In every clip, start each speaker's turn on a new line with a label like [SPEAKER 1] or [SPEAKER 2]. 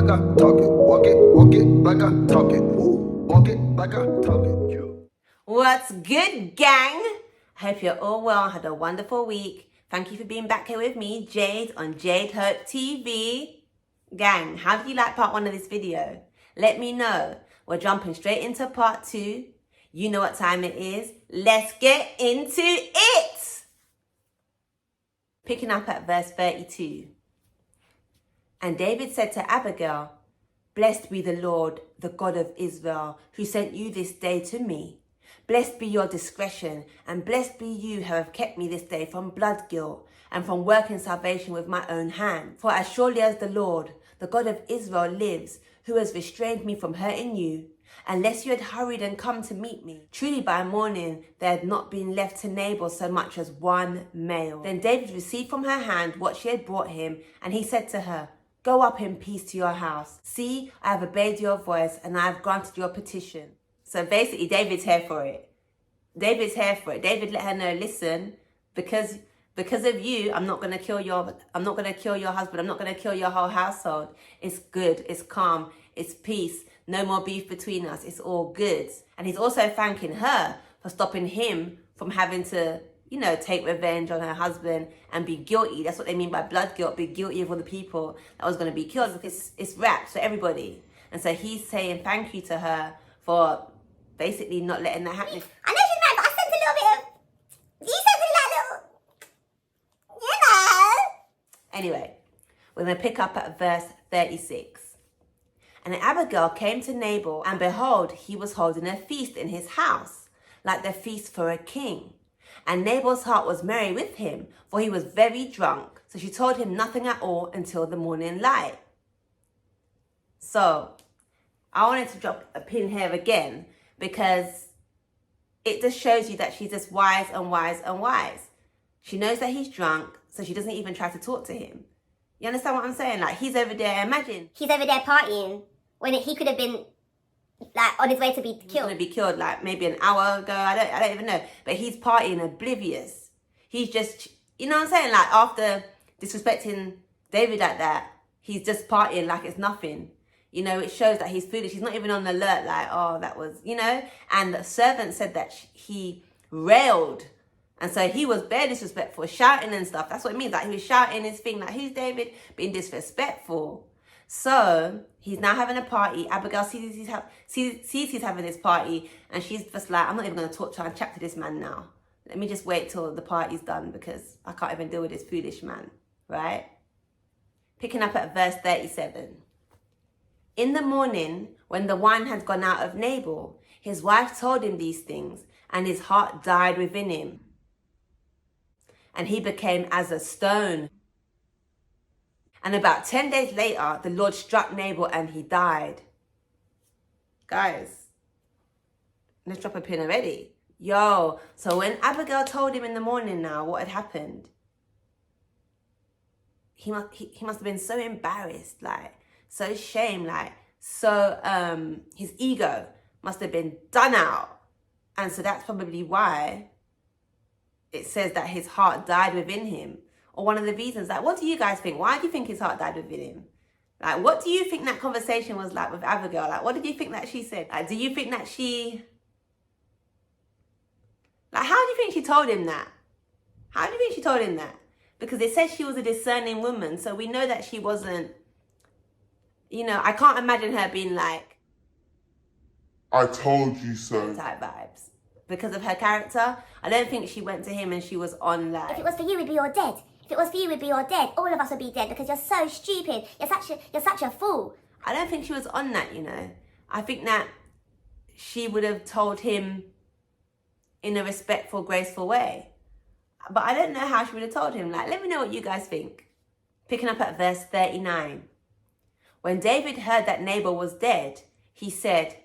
[SPEAKER 1] like I talk it. Walk it like I talk it. Ooh, walk it like I talk it. Yeah.
[SPEAKER 2] What's good, gang? I hope you're all well, had a wonderful week. Thank you for being back here with me, Jade, on Jade Hope TV. Gang, how did you like part 1 of this video? Let me know. We're jumping straight into part 2. You know what time it is. Let's get into it! Picking up at verse 32. And David said to Abigail, "Blessed be the Lord, the God of Israel, who sent you this day to me. Blessed be your discretion, and blessed be you who have kept me this day from blood guilt, and from working salvation with my own hand. For as surely as the Lord, the God of Israel, lives, who has restrained me from hurting you, unless you had hurried and come to meet me, truly by morning there had not been left to Nabal so much as one male." Then David received from her hand what she had brought him, and he said to her, "Go up in peace to your house. See, I have obeyed your voice, and I have granted your petition." So basically, David's here for it. David's here for it. David let her know, listen, because of you, I'm not gonna kill your husband. I'm not gonna kill your whole household. It's good. It's calm. It's peace. No more beef between us. It's all good. And he's also thanking her for stopping him from having to, take revenge on her husband and be guilty. That's what they mean by blood guilt. Be guilty of all the people that was going to be killed. It's wrapped for everybody. And so he's saying thank you to her for basically not letting that happen.
[SPEAKER 3] I know she's mad, but I sent a little bit of... You sent a little...
[SPEAKER 2] Anyway, we're going to pick up at verse 36. And Abigail came to Nabal, and behold, he was holding a feast in his house, like the feast for a king. And Nabal's heart was merry with him, for he was very drunk. So she told him nothing at all until the morning light. So I wanted to drop a pin here again, because it just shows you that she's just wise and wise and wise. She knows that he's drunk, so she doesn't even try to talk to him. You understand what I'm saying? Like, he's over there, imagine.
[SPEAKER 3] He's over there partying when he could have been, like, on his way to be killed.
[SPEAKER 2] He's going to be killed, like, maybe an hour ago. I don't even know. But he's partying oblivious. He's just, you know what I'm saying? Like, after disrespecting David like that, he's just partying like it's nothing. It shows that he's foolish. He's not even on the alert, like, oh, that was, And the servant said that he railed. And so he was very disrespectful, shouting and stuff. That's what it means. Like, he was shouting his thing, like, who's David? Being disrespectful. So he's now having a party. Abigail sees he's having this party. And she's just like, I'm not even going to try and chat to this man now. Let me just wait till the party's done, because I can't even deal with this foolish man. Right? Picking up at verse 37. In the morning, when the wine had gone out of Nabal, his wife told him these things, and his heart died within him. And he became as a stone. And about 10 days later, the Lord struck Nabal and he died. Guys, let's drop a pin already. Yo, so when Abigail told him in the morning now what had happened, he must have been so embarrassed, like, so ashamed, like, so his ego must have been done out. And so that's probably why it says that his heart died within him. Or one of the reasons. Like, what do you guys think? Why do you think his heart died within him? Like, what do you think that conversation was like with Abigail? Like, what did you think that she said? Like, do you think that she... Like, how do you think she told him that? How do you think she told him that? Because it says she was a discerning woman. So we know that she wasn't... I can't imagine her being like...
[SPEAKER 4] I told you so.
[SPEAKER 2] Type vibes. Because of her character. I don't think she went to him and she was on like...
[SPEAKER 3] If it was for you, we'd be all dead. If it was for you, we'd be all dead. All of us would be dead because you're so stupid. You're such a fool.
[SPEAKER 2] I don't think she was on that, I think that she would have told him in a respectful, graceful way. But I don't know how she would have told him. Like, let me know what you guys think. Picking up at verse 39. When David heard that Nabal was dead, he said,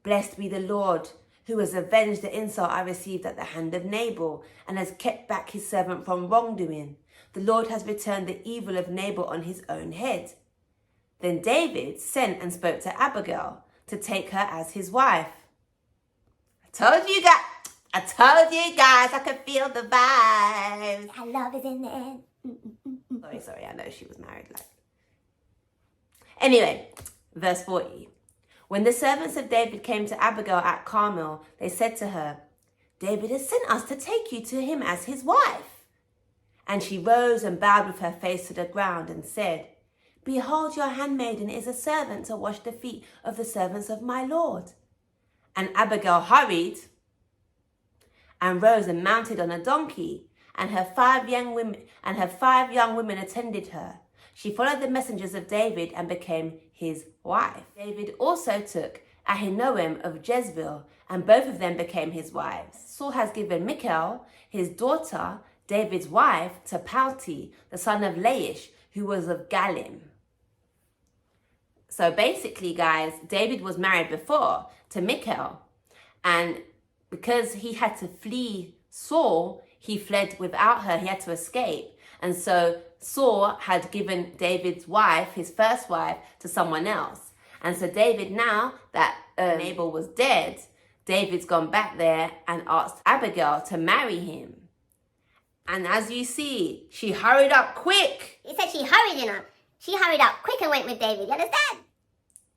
[SPEAKER 2] "Blessed be the Lord, who has avenged the insult I received at the hand of Nabal, and has kept back his servant from wrongdoing. The Lord has returned the evil of Nabal on his own head." Then David sent and spoke to Abigail to take her as his wife. I told you guys, I could feel the vibes.
[SPEAKER 3] Our love is in there.
[SPEAKER 2] Sorry, I know she was married. Anyway, Verse 40. When the servants of David came to Abigail at Carmel, they said to her, David has sent us to take you to him as his wife. And she rose and bowed with her face to the ground and said, Behold, your handmaiden is a servant to wash the feet of the servants of my Lord. And Abigail hurried and rose and mounted on a donkey, and her 5 young women attended her. She followed the messengers of David and became his wife. David also took Ahinoam of Jezreel, and both of them became his wives. Saul has given Michal, his daughter, David's wife, to Palti, the son of Laish, who was of Galim. So basically, guys, David was married before to Michal, and because he had to flee Saul, he fled without her. He had to escape. And so Saul had given David's wife, his first wife, to someone else. And so David, now that Nabal was dead, David's gone back there and asked Abigail to marry him. And as you see, she hurried up quick.
[SPEAKER 3] He said she hurried, you know. She hurried up quick and went with David. You understand?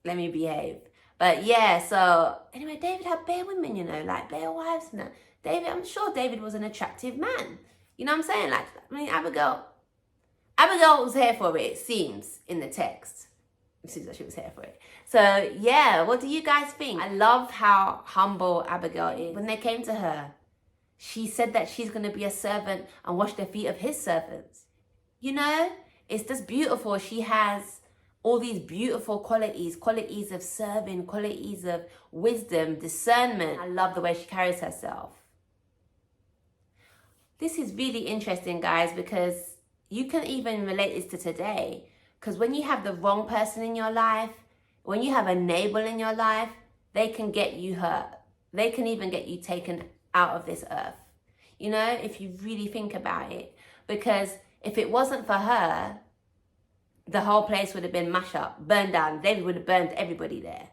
[SPEAKER 2] Let me behave. But yeah, so anyway, David had bare women, you know, like bare wives and that. David, I'm sure David was an attractive man. You know what I'm saying? Like, I mean, Abigail was here for it seems, in the text. It seems that she was here for it. So yeah, what do you guys think? I love how humble Abigail is. When they came to her, she said that she's going to be a servant and wash the feet of his servants. You know, it's just beautiful. She has all these beautiful qualities of serving, qualities of wisdom, discernment. I love the way she carries herself. This is really interesting, guys, because you can even relate this to today. Because when you have the wrong person in your life, when you have a Nabal in your life, they can get you hurt. They can even get you taken out of this earth. You know, if you really think about it. Because if it wasn't for her, the whole place would have been mashed up, burned down. David would have burned everybody there.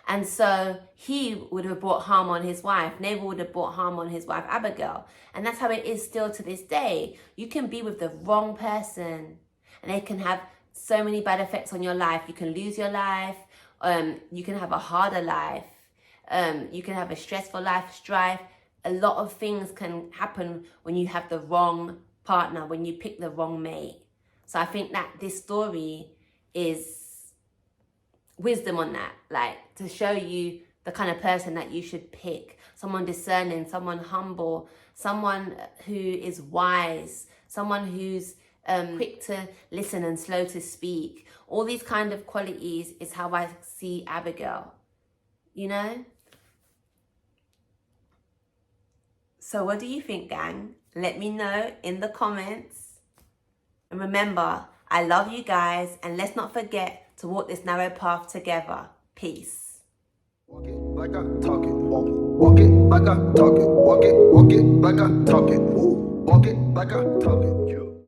[SPEAKER 2] And so he would have brought harm on his wife. Nabal would have brought harm on his wife, Abigail. And that's how it is still to this day. You can be with the wrong person and they can have so many bad effects on your life. You can lose your life. You can have a harder life. You can have a stressful life, strife. A lot of things can happen when you have the wrong partner, when you pick the wrong mate. So I think that this story is wisdom on that, like to show you the kind of person that you should pick. Someone discerning, someone humble, someone who is wise, someone who's quick to listen and slow to speak. All these kind of qualities is how I see Abigail, you know? So what do you think, gang? Let me know in the comments. And remember, I love you guys, and let's not forget to walk this narrow path together. Peace.
[SPEAKER 1] Walk it like I talk it. Walk it like I talk it. Walk it like I talk it. Walk it like I talk it.